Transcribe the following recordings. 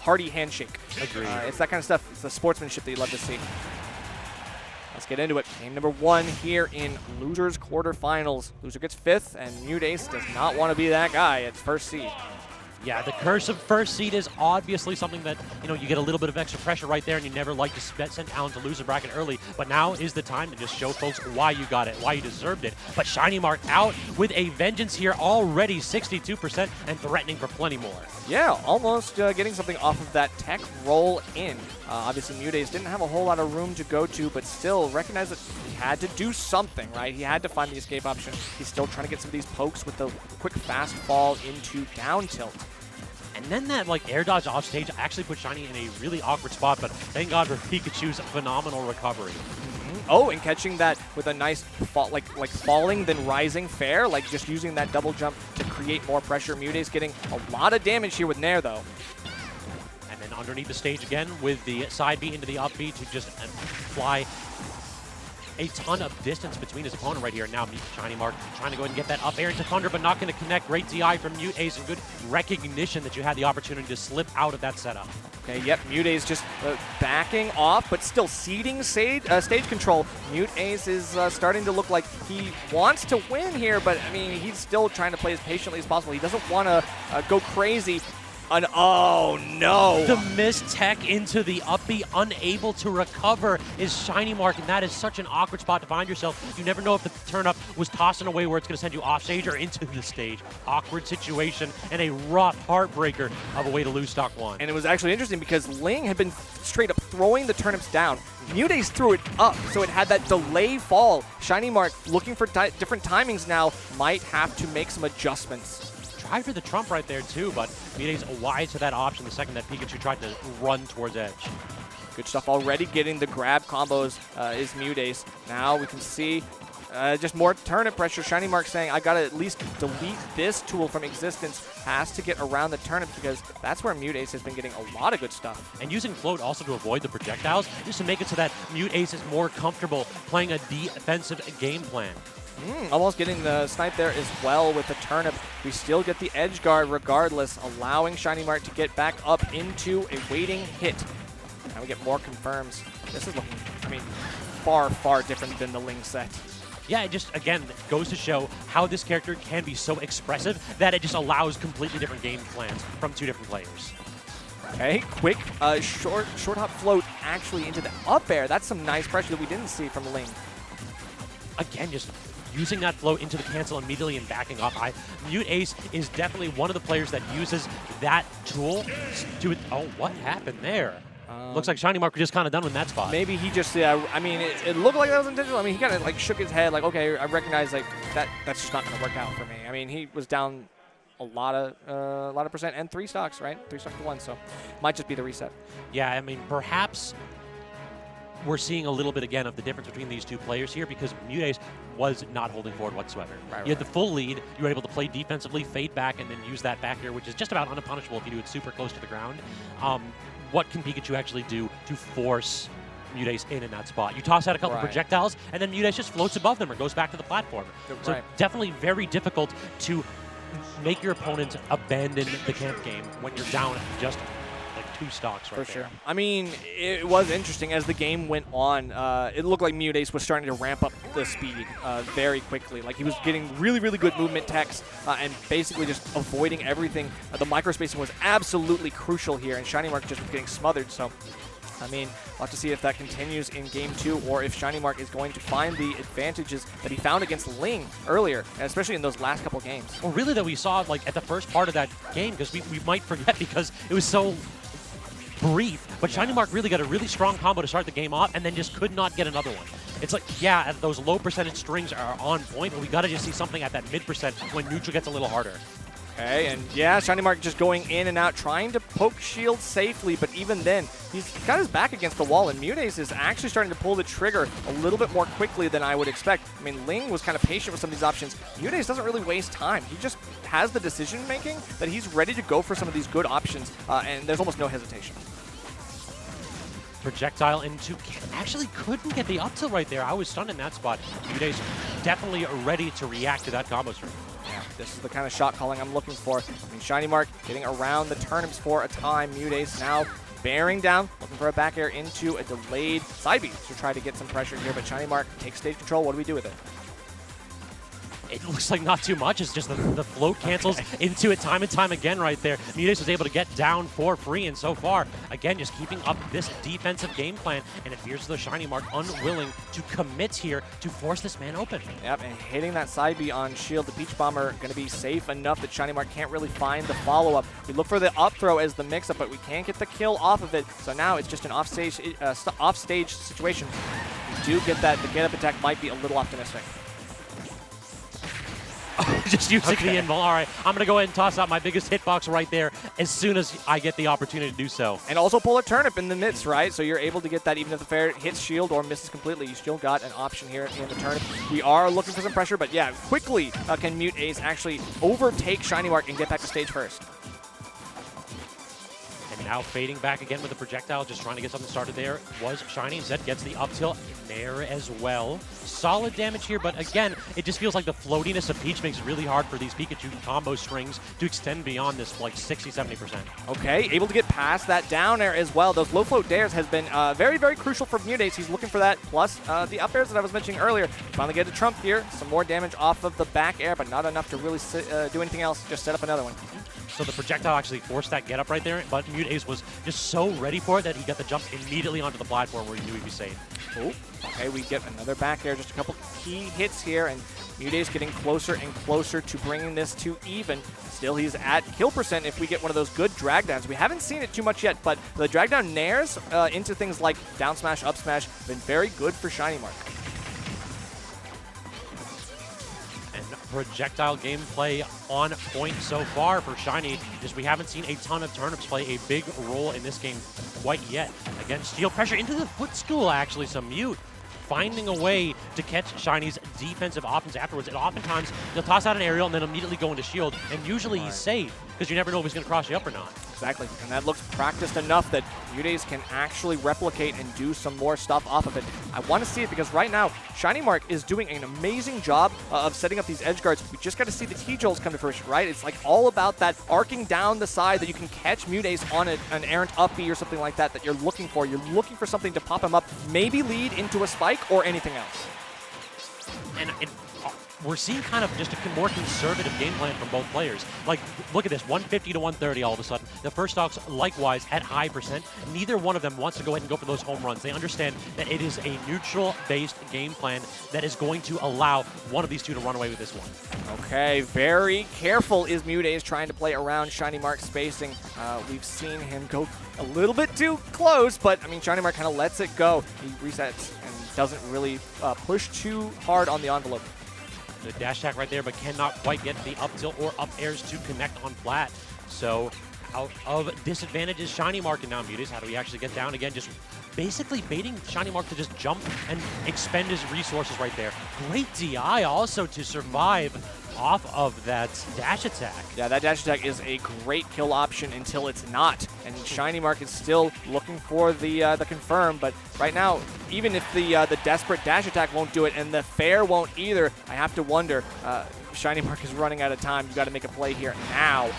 hearty handshake. Agreed. It's that kind of stuff. It's the sportsmanship that you love to see. Let's get into it. Game number 1 here in losers quarterfinals. Loser gets 5th, and MuteAce does not want to be that guy at first seed. Yeah, the curse of first seed is obviously something that, you get a little bit of extra pressure right there, and you never like to send Allen to loser bracket early. But now is the time to just show folks why you got it, why you deserved it. But Shinymark out with a vengeance here, already 62% and threatening for plenty more. Yeah, almost getting something off of that tech roll in. Obviously, MuteAce didn't have a whole lot of room to go to, but still recognize that he had to do something, right? He had to find the escape option. He's still trying to get some of these pokes with the quick fast fall into down tilt. And then that air dodge off stage actually put Shiny in a really awkward spot, but thank God for Pikachu's phenomenal recovery. Oh, and catching that with a nice fall, like falling then rising fair, just using that double jump to create more pressure. MuteAce getting a lot of damage here with Nair though. And then underneath the stage again with the side B into the up B to just fly a ton of distance between his opponent right here. Now Shinymark trying to go ahead and get that up air into Thunder, but not going to connect. Great DI from MuteAce and good recognition that you had the opportunity to slip out of that setup. Okay, yep, MuteAce just backing off, but still ceding stage control. MuteAce is starting to look like he wants to win here, but I mean, he's still trying to play as patiently as possible. He doesn't want to go crazy. Oh no! The missed tech into the up B, unable to recover, is Shinymark, and that is such an awkward spot to find yourself. You never know if the turn-up was tossing away where it's going to send you off stage or into the stage. Awkward situation and a rough heartbreaker of a way to lose stock 1. And it was actually interesting because Ling had been straight up throwing the turnips down. MuteAce threw it up, so it had that delay fall. Shinymark, looking for different timings now, might have to make some adjustments. Tried for the trump right there too, but MuteAce wise to that option the second that Pikachu tried to run towards edge. Good stuff already. Getting the grab combos is MuteAce. Now we can see just more turnip pressure. Shinymark saying, I got to at least delete this tool from existence. Has to get around the turnips because that's where MuteAce has been getting a lot of good stuff. And using float also to avoid the projectiles, just to make it so that MuteAce is more comfortable playing a defensive game plan. Almost getting the snipe there as well with the turnip. We still get the edge guard regardless, allowing Shinymark to get back up into a waiting hit. Now we get more confirms. This is looking, far, far different than the Ling set. Yeah, it just, again, goes to show how this character can be so expressive that it just allows completely different game plans from 2 different players. Okay, quick short hop float actually into the up air. That's some nice pressure that we didn't see from Ling. Again, just using that float into the cancel immediately and backing off. MuteAce is definitely one of the players that uses that tool to... Oh, what happened there? Looks like Shinymark was just kind of done with that spot. Maybe he just, it looked like that was intentional. He kind of shook his head okay, I recognize that's just not going to work out for me. He was down a lot of percent and 3 stocks, right? 3 stocks to 1, so might just be the reset. Yeah, perhaps we're seeing a little bit again of the difference between these 2 players here because MuteAce was not holding forward whatsoever. You had the full lead, you were able to play defensively, fade back, and then use that back air, which is just about unpunishable if you do it super close to the ground. What can Pikachu actually do to force MuteAce in that spot? You toss out a couple projectiles, and then MuteAce just floats above them or goes back to the platform. So definitely very difficult to make your opponent abandon the camp game when you're down just 2 stocks right there. For sure. It was interesting as the game went on. It looked like MuteAce was starting to ramp up the speed very quickly. He was getting really, really good movement techs and basically just avoiding everything. The microspacing was absolutely crucial here, and Shinymark just was getting smothered. So, we'll have to see if that continues in Game 2 or if Shinymark is going to find the advantages that he found against Ling earlier, and especially in those last couple games. Well, really, that we saw at the first part of that game, because we might forget because it was so brief, but Shinymark really got a really strong combo to start the game off and then just could not get another one. It's those low percentage strings are on point, but we got to just see something at that mid% when neutral gets a little harder. Okay, and Shinymark just going in and out, trying to poke shield safely, but even then, he's got his back against the wall, and MuteAce is actually starting to pull the trigger a little bit more quickly than I would expect. Ling was kind of patient with some of these options. MuteAce doesn't really waste time. He just has the decision-making that he's ready to go for some of these good options, and there's almost no hesitation. Projectile into... Actually couldn't get the up tilt right there. I was stunned in that spot. MuteAce definitely ready to react to that combo string. Yeah, This is the kind of shot calling I'm looking for. I mean, Shinymark getting around the turnips for a time. MuteAce now bearing down, looking for a back air into a delayed side B to try to get some pressure here, but Shinymark takes stage control. What do we do with it? It looks like not too much. It's just the float cancels into it time and time again right there. MuteAce was able to get down for free, and so far, again, just keeping up this defensive game plan, and it appears as though Shinymark unwilling to commit here to force this man open. Yep, and hitting that side B on shield, the Peach Bomber going to be safe enough that Shinymark can't really find the follow-up. We look for the up throw as the mix-up, but we can't get the kill off of it, so now it's just an off-stage situation. We do get that. The get-up attack might be a little optimistic. Just using the invul. All right, I'm going to go ahead and toss out my biggest hitbox right there as soon as I get the opportunity to do so. And also pull a turnip in the midst, right? So you're able to get that even if the fair hits shield or misses completely. You still got an option here in the turnip. We are looking for some pressure, but yeah, quickly can MuteAce actually overtake Shinymark and get back to stage first. And now fading back again with the projectile, just trying to get something started there was Shiny. Instead gets the up tilt in there as well. Solid damage here, but again, it just feels like the floatiness of Peach makes it really hard for these Pikachu combo strings to extend beyond this like 60-70%. Okay, able to get past that down air as well. Those low float dares has been very, very crucial for MuteAce. He's looking for that, plus the up airs that I was mentioning earlier. Finally get a trump here. Some more damage off of the back air, but not enough to really do anything else. Just set up another one. So the projectile actually forced that get up right there, but MuteAce was just so ready for it that he got the jump immediately onto the platform where he knew he'd be safe. Oh, okay, we get another back air, just a couple key hits here, and MuteAce getting closer and closer to bringing this to even. Still, he's at kill percent if we get one of those good drag downs. We haven't seen it too much yet, but the drag down nairs into things like down smash, up smash, been very good for Shinymark. Projectile gameplay on point so far for Shiny. Just we haven't seen a ton of turnips play a big role in this game quite yet. Again, steal pressure into the footstool actually, so Mute finding a way to catch Shiny's defensive options afterwards. And oftentimes, he'll toss out an aerial and then immediately go into shield, and usually he's safe, because you never know if he's going to cross you up or not. Exactly, and that looks practiced enough that MuteAce can actually replicate and do some more stuff off of it. I want to see it because right now, Shinymark is doing an amazing job of setting up these edge guards. We just got to see the T-Jolts come to fruition, right? It's like all about that arcing down the side that you can catch MuteAce on an errant up B or something like that you're looking for. You're looking for something to pop him up, maybe lead into a spike or anything else. And we're seeing kind of just a more conservative game plan from both players. Like, look at this, 150 to 130 all of a sudden. The first stocks, likewise, at high percent. Neither one of them wants to go ahead and go for those home runs. They understand that it is a neutral-based game plan that is going to allow one of these two to run away with this one. Okay, very careful is MuteAce trying to play around Shinymark's spacing. We've seen him go a little bit too close, but, I mean, Shinymark kind of lets it go. He resets and doesn't really push too hard on the envelope. The dash attack right there, but cannot quite get the up tilt or up airs to connect on flat. So out of disadvantage is Shinymark, and now MuteAce. How do we actually get down again? Just basically baiting Shinymark to just jump and expend his resources right there. Great DI also to survive off of that dash attack. Yeah, that dash attack is a great kill option until it's not. And Shinymark is still looking for the confirm, but right now, even if the desperate dash attack won't do it and the fair won't either, I have to wonder, Shinymark is running out of time. You got to make a play here now.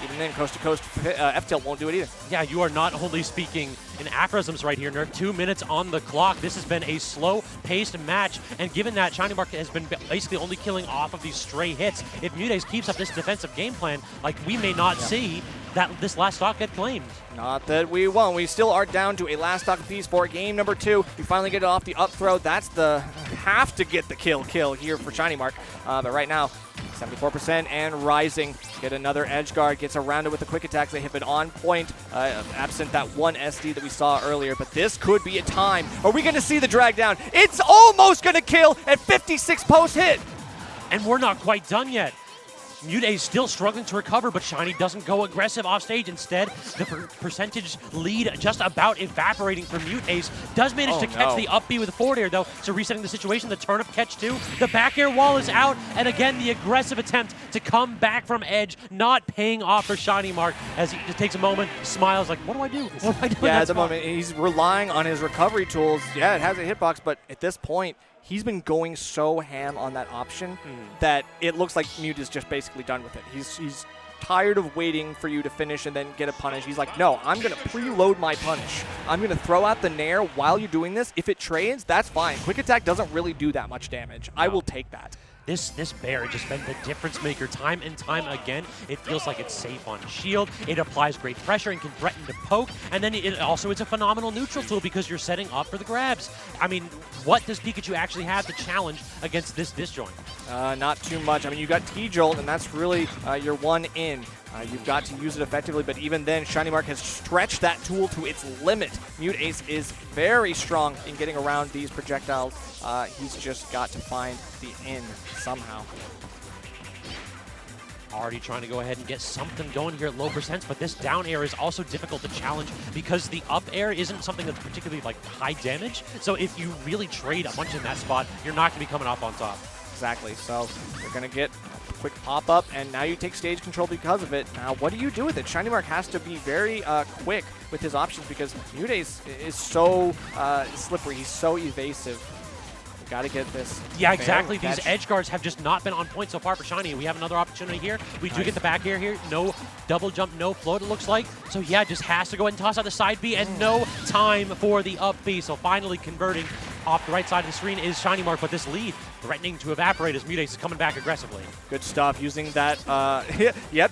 Even then, coast-to-coast F-tilt won't do it either. Yeah, you are not only speaking in aphorisms right here, Nerf. 2 minutes on the clock. This has been a slow-paced match, and given that Shinymark has been basically only killing off of these stray hits, if MuteAce keeps up this defensive game plan, like, we may not see that this last stock get claimed. Not that we won't. We still are down to a last stock apiece for game number 2. We finally get it off the up throw. That's the have to get the kill here for Shinymark. But right now, 74% and rising. Get another edge guard, gets around it with the quick attacks. They have been on point, absent that one SD that we saw earlier. But this could be a time. Are we going to see the drag down? It's almost going to kill at 56 post hit. And we're not quite done yet. MuteAce still struggling to recover, but Shiny doesn't go aggressive off stage. Instead, the percentage lead just about evaporating for MuteAce. Does manage to catch the up B with a forward air, though, so resetting the situation. The turnip catch, too. The back air wall is out, and again, the aggressive attempt to come back from edge, not paying off for Shinymark, as he just takes a moment, smiles like, what do I do? What do I do? Yeah, at the moment, he's relying on his recovery tools. Yeah, it has a hitbox, but at this point, he's been going so ham on that option that it looks like Mute is just basically done with it. He's tired of waiting for you to finish and then get a punish. He's like, no, I'm going to preload my punish. I'm going to throw out the nair while you're doing this. If it trades, that's fine. Quick attack doesn't really do that much damage. I will take that. This bear has just been the difference maker time and time again. It feels like it's safe on shield. It applies great pressure and can threaten to poke. And then it's a phenomenal neutral tool because you're setting up for the grabs. I mean, what does Pikachu actually have to challenge against this disjoint? Not too much. I mean, you got T-Jolt, and that's really your one in. You've got to use it effectively, but even then, Shinymark has stretched that tool to its limit. MuteAce is very strong in getting around these projectiles. He's just got to find the in somehow. Already trying to go ahead and get something going here at low percents, but this down air is also difficult to challenge because the up air isn't something that's particularly like high damage. So if you really trade a bunch in that spot, you're not going to be coming up on top. Exactly. So you're going to get a quick pop-up, and now you take stage control because of it. Now, what do you do with it? Shinymark has to be very quick with his options because MuteAce is so slippery. He's so evasive. Got to get this. Yeah, exactly. These edge guards have just not been on point so far for Shiny. We have another opportunity here. We do get the back air here. No double jump, no float, it looks like. So yeah, just has to go ahead and toss out the side B, and no time for the up B. So finally converting off the right side of the screen is Shinymark, but this lead threatening to evaporate as MuteAce is coming back aggressively. Good stuff. Using that,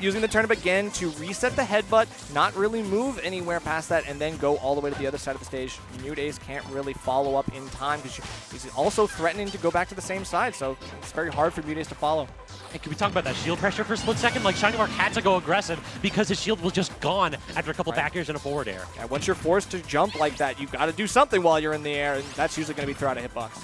using the turnip again to reset the headbutt, not really move anywhere past that, and then go all the way to the other side of the stage. MuteAce can't really follow up in time because he's also threatening to go back to the same side, so it's very hard for MuteAce to follow. And can we talk about that shield pressure for a split second? Like, Shinymark had to go aggressive because his shield was just gone after a couple back airs and a forward air. Yeah, once you're forced to jump like that, you've got to do something while you're in the air, and that's usually going to be throw out a hitbox.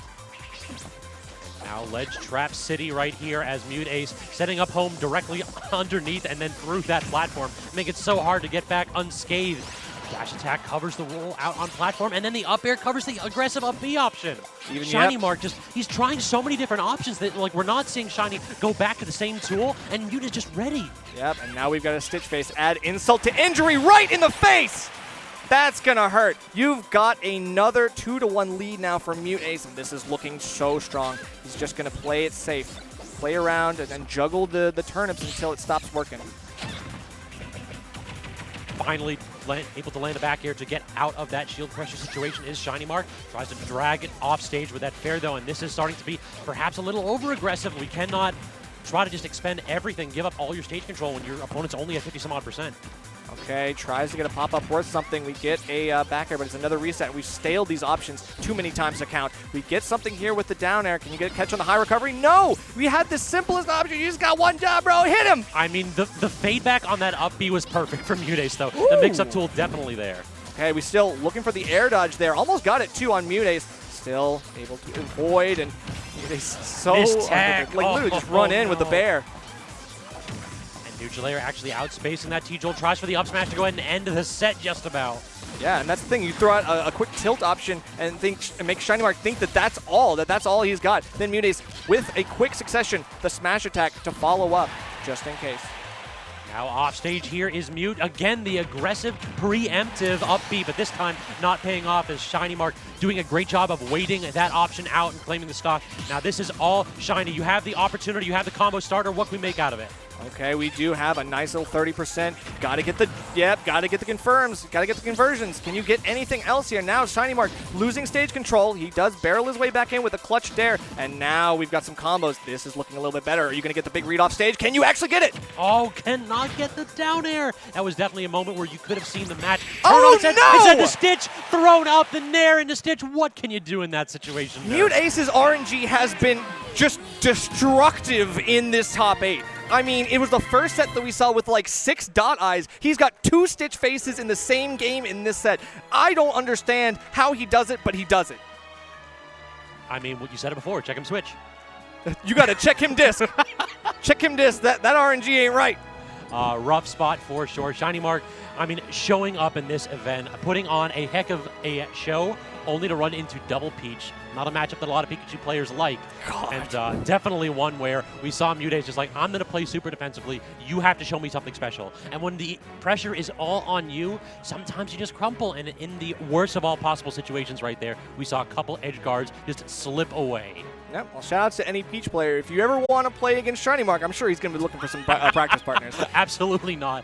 Now Ledge Trap City right here as MuteAce setting up home directly underneath and then through that platform. Make it so hard to get back unscathed. Dash attack covers the roll out on platform, and then the up air covers the aggressive up B option. Shinymark he's trying so many different options that like we're not seeing Shiny go back to the same tool, and Mute is just ready. Yep, and now we've got a Stitch Face. Add insult to injury right in the face! That's gonna hurt. You've got another 2-1 lead now for MuteAce, and this is looking so strong. He's just gonna play it safe. Play around and then juggle the turnips until it stops working. Finally able to land the back air to get out of that shield pressure situation is Shinymark. Tries to drag it off stage with that fair though, and this is starting to be perhaps a little over-aggressive. We cannot try to just expend everything, give up all your stage control when your opponent's only at 50-some-odd%. Okay, tries to get a pop-up worth something. We get a back air, but it's another reset. We've staled these options too many times to count. We get something here with the down air. Can you get a catch on the high recovery? No! We had the simplest option. You just got one job, bro. Hit him! I mean, the fade back on that up B was perfect from MuteAce, though. Ooh. The mix-up tool definitely there. Okay, we still looking for the air dodge there. Almost got it, too, on MuteAce. Still able to avoid, and MuteAce so... like, literally just run in with the bear. Neutral air actually outspacing that T-Jolt. Tries for the up smash to go ahead and end the set just about. Yeah, and that's the thing. You throw out a quick tilt option and make Shinymark think that that's all he's got. Then MuteAce with a quick succession, the smash attack to follow up, just in case. Now off stage here is Mute. Again, the aggressive preemptive up B, but this time not paying off as Shinymark doing a great job of waiting that option out and claiming the stock. Now this is all Shiny. You have the opportunity, you have the combo starter. What can we make out of it? Okay, we do have a nice little 30%. Gotta get the confirms. Gotta get the conversions. Can you get anything else here? Now Shinymark losing stage control. He does barrel his way back in with a clutch dare, and now we've got some combos. This is looking a little bit better. Are you gonna get the big read off stage? Can you actually get it? Oh, cannot get the down air. That was definitely a moment where you could have seen the match. Oh, no! Instead the Stitch thrown up the nair into Stitch. What can you do in that situation? MuteAce's RNG has been just destructive in this top 8. I mean, it was the first set that we saw with like 6 dot eyes. He's got 2 Stitch Faces in the same game in this set. I don't understand how he does it, but he does it. I mean, what you said it before. Check him switch. You got to check him disc. Check him disc. That RNG ain't right. Rough spot for sure. Shinymark, I mean, showing up in this event, putting on a heck of a show, only to run into double Peach. Not a matchup that a lot of Pikachu players like. God. And definitely one where we saw MuteAce just like, I'm going to play super defensively. You have to show me something special. And when the pressure is all on you, sometimes you just crumple. And in the worst of all possible situations right there, we saw a couple edge guards just slip away. Yep. Well, shout outs to any Peach player. If you ever want to play against Shinymark, I'm sure he's going to be looking for some practice partners. Absolutely not.